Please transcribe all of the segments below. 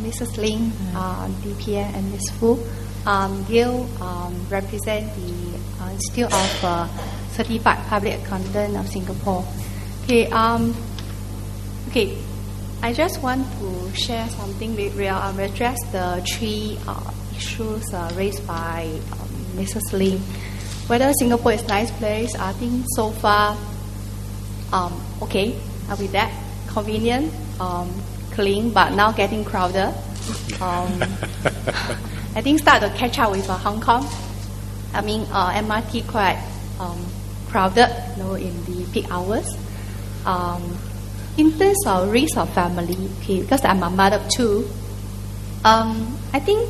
Mrs. Ling, DPM, and Ms. Fu. Gail represent the Institute of Certified Public Accountant of Singapore. Okay. I just want to share something. We'll address the three issues raised by Mrs. Ling. Whether Singapore is a nice place, I think so far, okay, with that, convenient, clean, but now getting crowded. I think start to catch up with Hong Kong. I mean, MRT quite crowded, in the peak hours. In terms of risk of family, because I'm a mother too, I think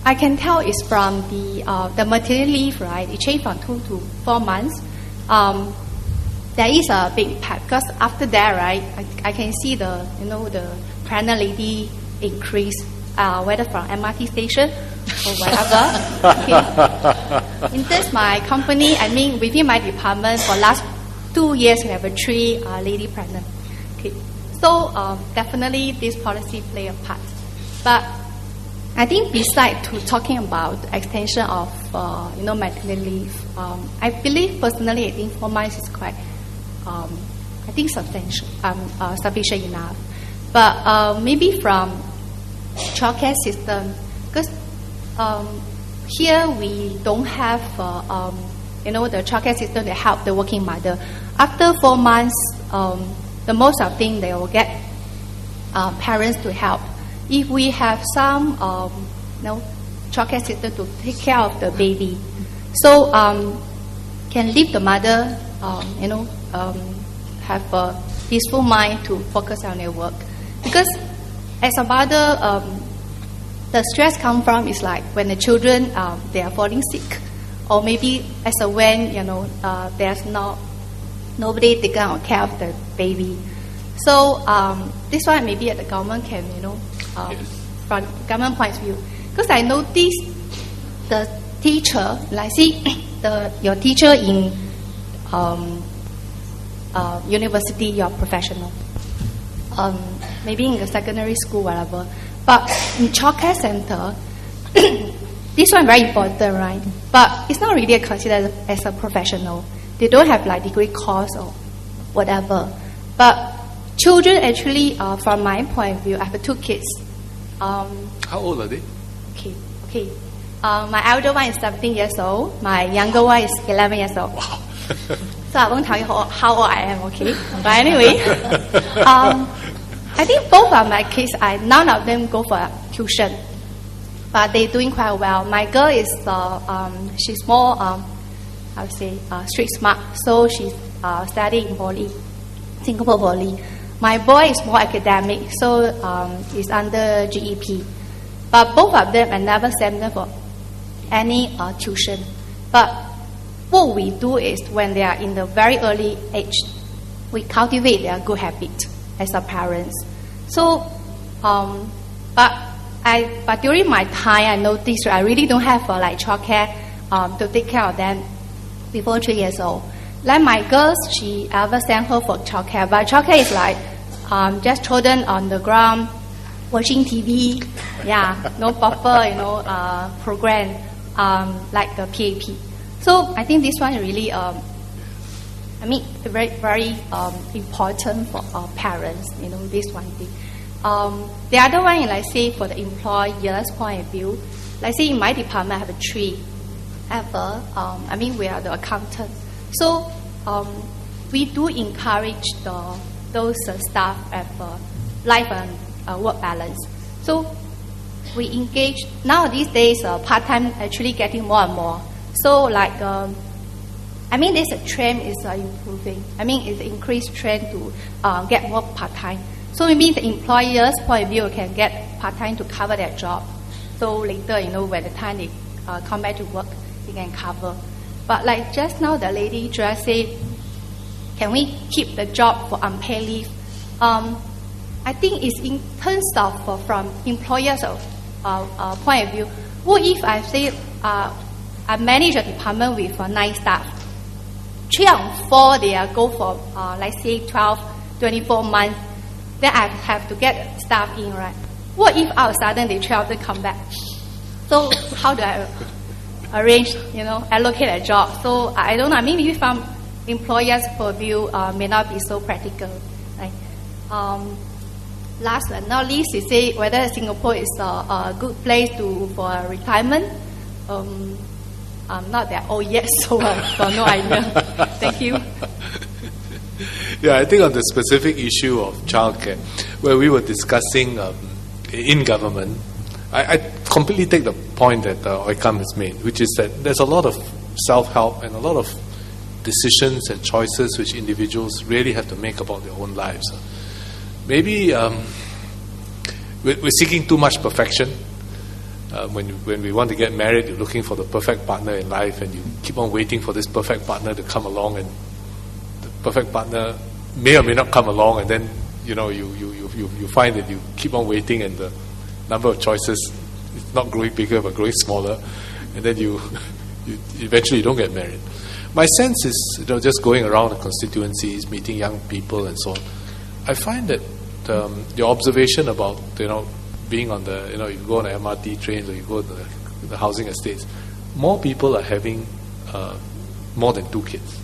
I can tell it's from the maternity leave, right? It changed from 2 to 4 months. There is a big impact because after that, right, I can see the pregnant lady increase, whether from MRT station or whatever. In this my company, I mean within my department for last 2 years we have 3 lady pregnant. So definitely this policy play a part. But I think besides to talking about the extension of maternity leave, I believe personally I think 4 months is quite I think substantial, sufficient enough. But maybe from childcare system, because here we don't have the childcare system to help the working mother. After 4 months, the most of thing they will get parents to help. If we have some childcare system to take care of the baby, so can leave the mother have a peaceful mind to focus on their work. Because as a mother, the stress come from is like when the children they are falling sick, or maybe as a when there's nobody taking care of the baby. So this one maybe the government can from government point of view, because I noticed the teacher, like see your teacher in university, you're professional, maybe in the secondary school, whatever. But in childcare center, this one very important, right? But it's not really considered as a professional. They don't have like degree course or whatever. But children actually, from my point of view, I have 2 kids. How old are they? Okay. My elder one is 17 years old. My younger one is 11 years old. Wow. So I won't tell you how old I am, okay? But anyway, I think both of my kids, none of them go for tuition, but they're doing quite well. My girl is, she's more, I would say, street smart, so she's studying in Poly, Singapore Poly. My boy is more academic, so he's under GEP. But both of them, I never send them for any tuition. But what we do is when they are in the very early age, we cultivate their good habit as a parents. So, but during my time, I noticed I really don't have like childcare to take care of them before 3 years old. Like my girls, she ever sent her for childcare, but childcare is like just children on the ground watching TV, no proper program like the PAP. So I think this one is really very very important for our parents. This one thing. The other one, like say for the employer's point of view, like say in my department I have 3. We are the accountant. So we do encourage those staff have life and work balance. So we engage. Now these days, part-time actually getting more and more. So like, there's a trend is improving. It's an increased trend to get more part-time. So maybe the employer's point of view can get part-time to cover their job. So later, when the time they come back to work, they can cover. But like just now, the lady just said, can we keep the job for unpaid leave? I think it's in terms of from employers' point of view. What if I say I manage a department with 9 staff, 3 out of 4 they go for let's say 12, 24 months, then I have to get staff in, right? what if out of sudden they travel to come back? So how do I arrange, allocate a job? So I don't know, maybe from employers' point of view may not be so practical. Right? Last but not least, you say whether Singapore is a good place for retirement. I'm not that old yet, so I've got no idea. Thank you. Yeah, I think on the specific issue of childcare, where we were discussing in government, I completely take the point that Oikam has made, which is that there's a lot of self-help and a lot of decisions and choices which individuals really have to make about their own lives. Maybe we're seeking too much perfection. When we want to get married, you're looking for the perfect partner in life, and you keep on waiting for this perfect partner to come along, and the perfect partner may or may not come along, and then you find that you keep on waiting, and the number of choices is not growing bigger but growing smaller, and then you eventually don't get married. My sense is, just going around the constituencies, meeting young people and so on, I find that your observation about being on the you go on the MRT trains or you go to the housing estates, more people are having more than 2 kids.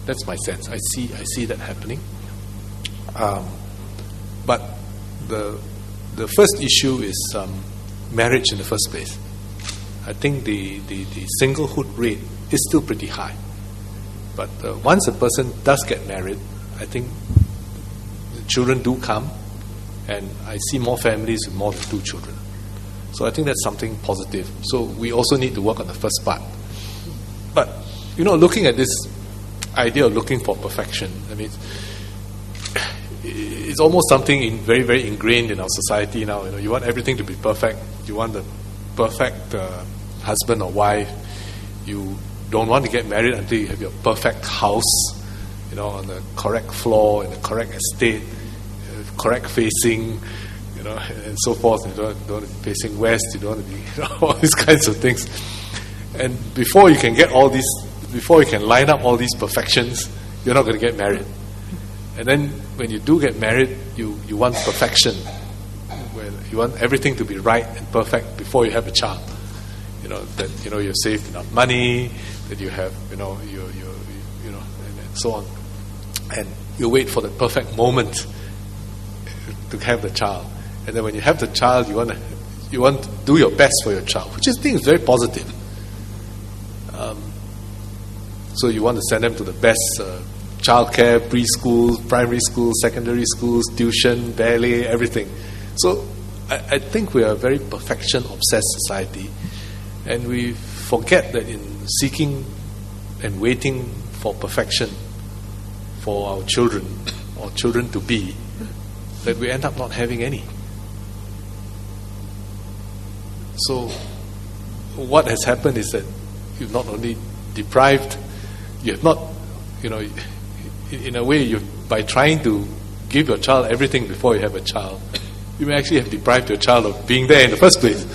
That's my sense. I see that happening. But the first issue is marriage in the first place. I think the singlehood rate is still pretty high. But once a person does get married, I think the children do come, and I see more families with more than 2 children. So I think that's something positive. So we also need to work on the first part. But, looking at this idea of looking for perfection, I mean, it's almost something very, very ingrained in our society now. You want everything to be perfect. You want the perfect husband or wife. You don't want to get married until you have your perfect house, on the correct floor, in the correct estate, correct facing, and so forth. You don't want to be facing west. You don't want to be all these kinds of things. And before you can get all these, before you can line up all these perfections, you're not going to get married. And then when you do get married, you want perfection. Where you want everything to be right and perfect before you have a child. That you've saved enough money, that you have and so on. And you wait for the perfect moment to have the child. And then when you have the child, you want to do your best for your child, which I think is very positive. So you want to send them to the best childcare, preschool, primary school, secondary schools, tuition, ballet, everything. So I think we are a very perfection-obsessed society, and we forget that in seeking and waiting for perfection for our children or children to be, that we end up not having any. So what has happened is that you've not only deprived, you have not, in a way, by trying to give your child everything before you have a child, you may actually have deprived your child of being there in the first place,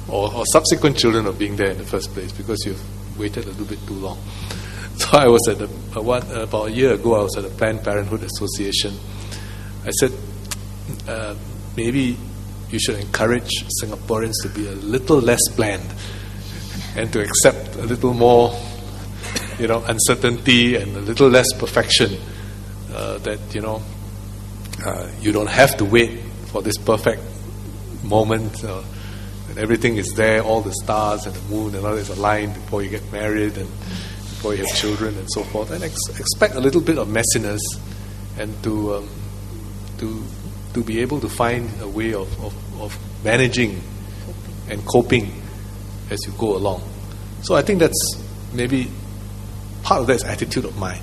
or subsequent children of being there in the first place, because you've waited a little bit too long. So I was at about a year ago, I was at the Planned Parenthood Association. I said, maybe you should encourage Singaporeans to be a little less planned and to accept a little more, uncertainty and a little less perfection. That you don't have to wait for this perfect moment, and everything is there, all the stars and the moon and all is aligned before you get married and before you have children and so forth. And expect a little bit of messiness, and to be able to find a way of managing and coping as you go along. So I think that's maybe part of that is attitude of mind.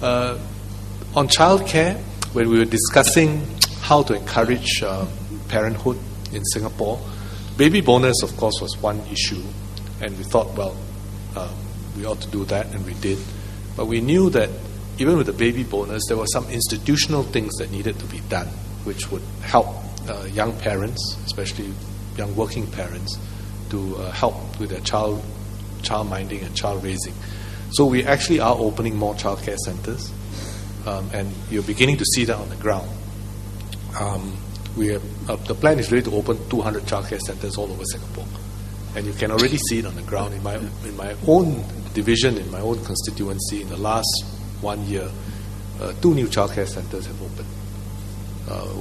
On childcare, when we were discussing how to encourage parenthood in Singapore, baby bonus, of course, was one issue, and we thought, we ought to do that, and we did. But we knew that even with the baby bonus, there were some institutional things that needed to be done, which would help young parents, especially young working parents, to help with their child minding and child raising. So we actually are opening more childcare centres, and you're beginning to see that on the ground. the plan is really to open 200 childcare centres all over Singapore, and you can already see it on the ground. In my own division, in my own constituency, in the last 1 year, 2 new childcare centres have opened.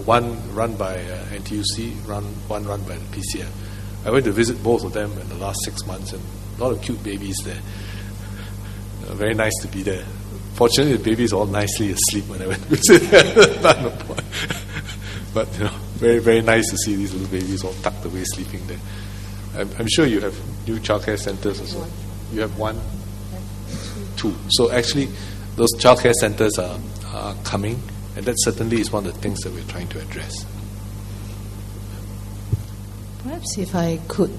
One run by NTUC, one run by the PCF. I went to visit both of them in the last 6 months, and a lot of cute babies there. Very nice to be there. Fortunately, the babies are all nicely asleep when I went to visit. But very, very nice to see these little babies all tucked away sleeping there. I'm sure you have new childcare centres as well. You have 1, 2. So actually, those childcare centres are coming, and that certainly is one of the things that we're trying to address. Perhaps if I could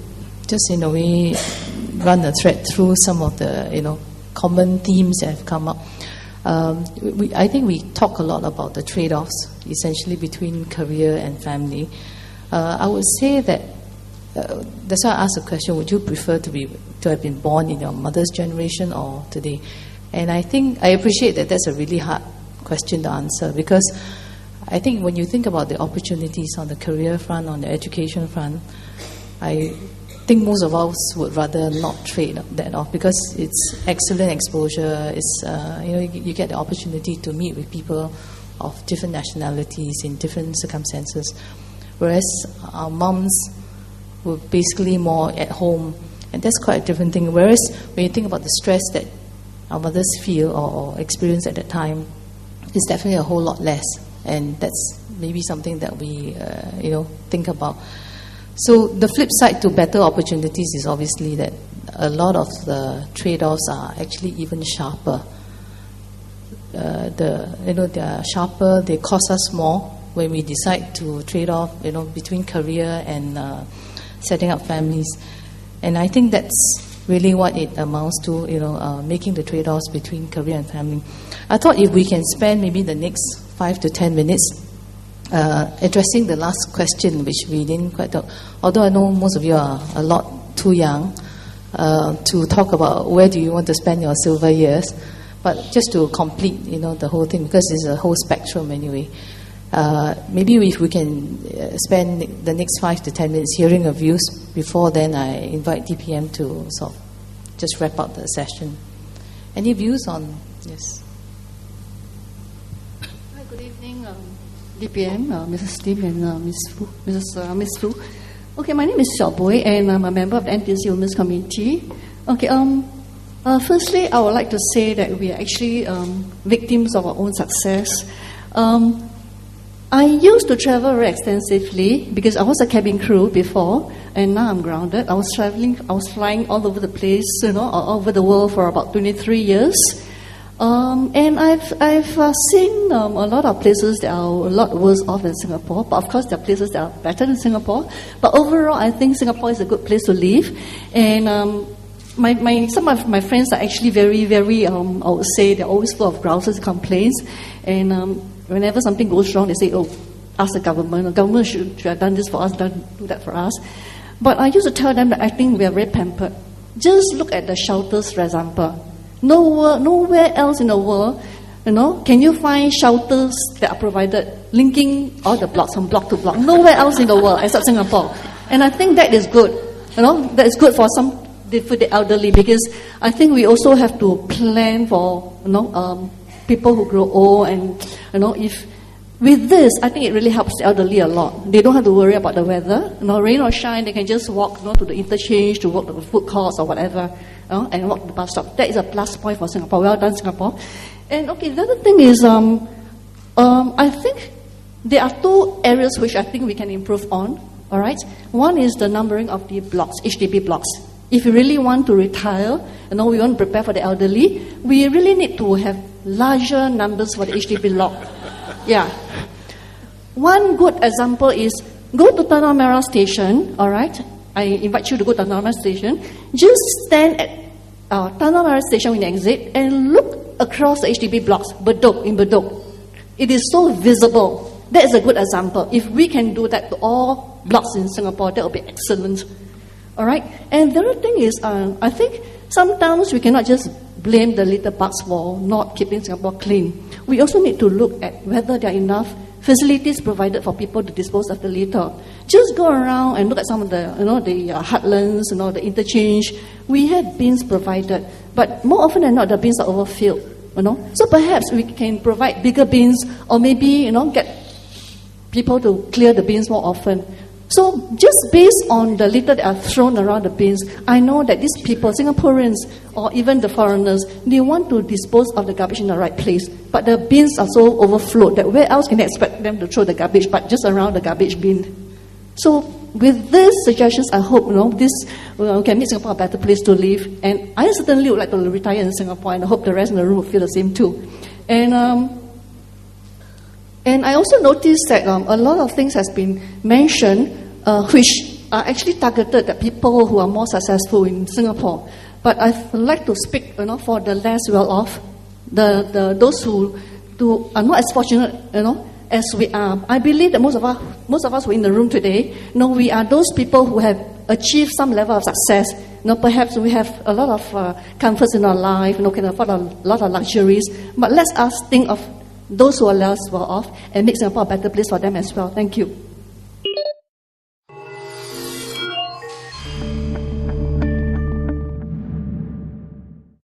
just in a way run a thread through some of the common themes that have come up. I think we talk a lot about the trade-offs, essentially between career and family. I would say that that's why I asked the question: would you prefer to have been born in your mother's generation or today? And I think I appreciate that that's a really hard question to answer, because I think when you think about the opportunities on the career front, on the education front, I think most of us would rather not trade that off, because it's excellent exposure. It's you get the opportunity to meet with people of different nationalities in different circumstances, whereas our mums were basically more at home, and that's quite a different thing. Whereas when you think about the stress that our mothers feel or experience at that time, it's definitely a whole lot less, and that's maybe something that we think about. So the flip side to better opportunities is obviously that a lot of the trade-offs are actually even sharper. They are sharper. They cost us more when we decide to trade off, between career and setting up families. And I think that's really what it amounts to, making the trade-offs between career and family. I thought if we can spend maybe the next 5 to 10 minutes addressing the last question, which we didn't quite talk. Although I know most of you are a lot too young to talk about where do you want to spend your silver years, but just to complete, the whole thing, because it's a whole spectrum anyway. Maybe if we can spend the next 5 to 10 minutes hearing your views. Before then, I invite DPM to sort of just wrap up the session. Any views on this? Hi, good evening, DPM, Mrs. Steve and Ms. Fu. Okay, my name is Xiao Boi, and I'm a member of the NTUC Women's Committee. Okay, firstly, I would like to say that we are actually victims of our own success. I used to travel very extensively because I was a cabin crew before, and now I'm grounded. I was flying all over the place, all over the world for about 23 years. And I've seen a lot of places that are a lot worse off than Singapore. But of course, there are places that are better than Singapore. But overall, I think Singapore is a good place to live. And some of my friends are actually very, very, I would say, they're always full of grouses and complaints. And whenever something goes wrong, they say, ask the government. The government should have done this for us, do that for us. But I used to tell them that I think we are very pampered. Just look at the shelters, for example. Nowhere else in the world, can you find shelters that are provided linking all the blocks from block to block? Nowhere else in the world except Singapore. And I think that is good. That is good for the elderly, because I think we also have to plan for people who grow old, and if with this, I think it really helps the elderly a lot. They don't have to worry about the weather. Rain or shine, they can just walk to the interchange, to walk to the food courts or whatever, and walk to the bus stop. That is a plus point for Singapore. Well done, Singapore. And okay, the other thing is, I think there are 2 areas which I think we can improve on. All right, one is the numbering of the blocks, HDB blocks. If you really want to retire, we want to prepare for the elderly, we really need to have larger numbers for the HDB block. Yeah. One good example is go to Tanah Merah Station, all right? I invite you to go to Tanah Merah Station. Just stand at Tanah Merah Station when you exit and look across the HDB blocks, in Bedok. It is so visible. That is a good example. If we can do that to all blocks in Singapore, that would be excellent. All right? And the other thing is, I think sometimes we cannot just blame the little bugs for not keeping Singapore clean. we also need to look at whether there are enough facilities provided for people to dispose of the litter. Just go around and look at some of the, the heartlands, the interchange. We have bins provided, but more often than not, the bins are overfilled. So perhaps we can provide bigger bins, or maybe get people to clear the bins more often. So just based on the litter that are thrown around the bins, I know that these people, Singaporeans or even the foreigners, they want to dispose of the garbage in the right place. But the bins are so overflowed that where else can they expect them to throw the garbage but just around the garbage bin? So with these suggestions, I hope this can make Singapore a better place to live. And I certainly would like to retire in Singapore, and I hope the rest in the room will feel the same too. And I also noticed that a lot of things has been mentioned which are actually targeted at people who are more successful in Singapore. But I'd like to speak for the less well-off, those who are not as fortunate as we are. I believe that most of us who are in the room today, we are those people who have achieved some level of success. Perhaps we have a lot of comforts in our life, can afford a lot of luxuries. But let us think of those who are less well off and make Singapore a better place for them as well. Thank you.